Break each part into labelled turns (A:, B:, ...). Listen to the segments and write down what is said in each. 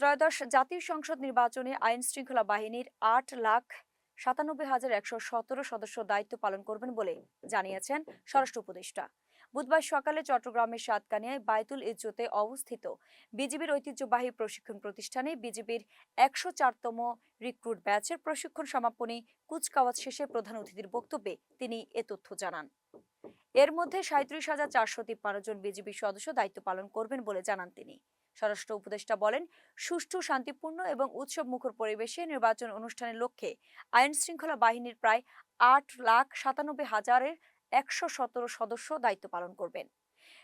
A: ত্রয়োদশ জাতীয় সংসদ নির্বাচনে আইন শৃঙ্খলা বাহিনীর ৮,৯৭,১১৭ সদস্য দায়িত্ব পালন করবেন বলে জানিয়েছেন স্বরাষ্ট্র উপদেষ্টা। বুধবার সকালে চট্টগ্রামের সাতকানিয়ায় বায়তুল ইজ্জতে অবস্থিত বিজিবির ঐতিহ্যবাহী প্রশিক্ষণ প্রতিষ্ঠানে বিজিবির ১০৪তম রিক্রুট ব্যাচের প্রশিক্ষণ সমাপনী কুচকাওয়াজ শেষে প্রধান অতিথির বক্তব্যে তিনি এ তথ্য জানান। এর মধ্যে ৩৭,৪৫৩ জন বিজিবি সদস্য দায়িত্ব পালন করবেন বলে জানান তিনি। স্বরাষ্ট্র উপদেষ্টা বলেন, সুষ্ঠু, শান্তিপূর্ণ এবং উৎসব মুখর পরিবেশে নির্বাচন অনুষ্ঠানের লক্ষ্যে আইন শৃঙ্খলা বাহিনীর প্রায় ৮,৯৭,১১৭ সদস্য দায়িত্ব পালন করবেন।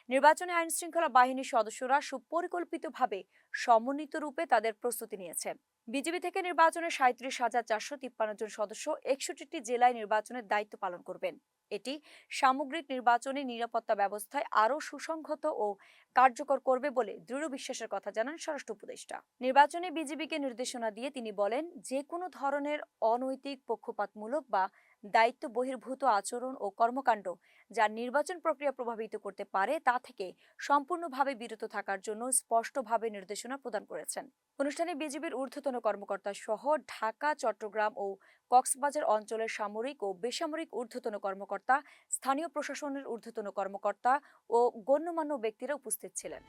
A: নির্বাচনে আইন শৃঙ্খলা বাহিনীর সদস্যরা সুপরিকল্পিতভাবে সমন্বিত রূপে তাদের প্রস্তুতি নিয়েছে। বিজিবি থেকে নির্বাচনে ৩৭,৪৫৩ জন সদস্য ৬১টি জেলায় নির্বাচনের দায়িত্ব পালন করবেন। এটি সামগ্রিক নির্বাচনী নিরাপত্তা ব্যবস্থায় আরও সুসংহত ও কার্যকর করবে বলে দৃঢ় বিশ্বাসের কথা জানান স্বরাষ্ট্র উপদেষ্টা। নির্বাচনে বিজিবিকে নির্দেশনা দিয়ে তিনি বলেন, যে কোনো ধরনের অনৈতিক, পক্ষপাতমূলক বা দায়িত্ব বহির্ভূত আচরণ ও কর্মকাণ্ড যা নির্বাচন প্রক্রিয়া প্রভাবিত করতে পারে তা থেকে সম্পূর্ণভাবে বিরত থাকার জন্য স্পষ্টভাবে নির্দেশনা প্রদান করেছেন। অনুষ্ঠানে বিজিবির ঊর্ধ্বতন কর্মকর্তা সহ ঢাকা, চট্টগ্রাম ও কক্সবাজার অঞ্চলের সামরিক ও বেসামরিক ঊর্ধ্বতন কর্মকর্তা, স্থানীয় প্রশাসনের ঊর্ধ্বতন কর্মকর্তা ও গণ্যমান্য ব্যক্তিরা উপস্থিত ছিলেন।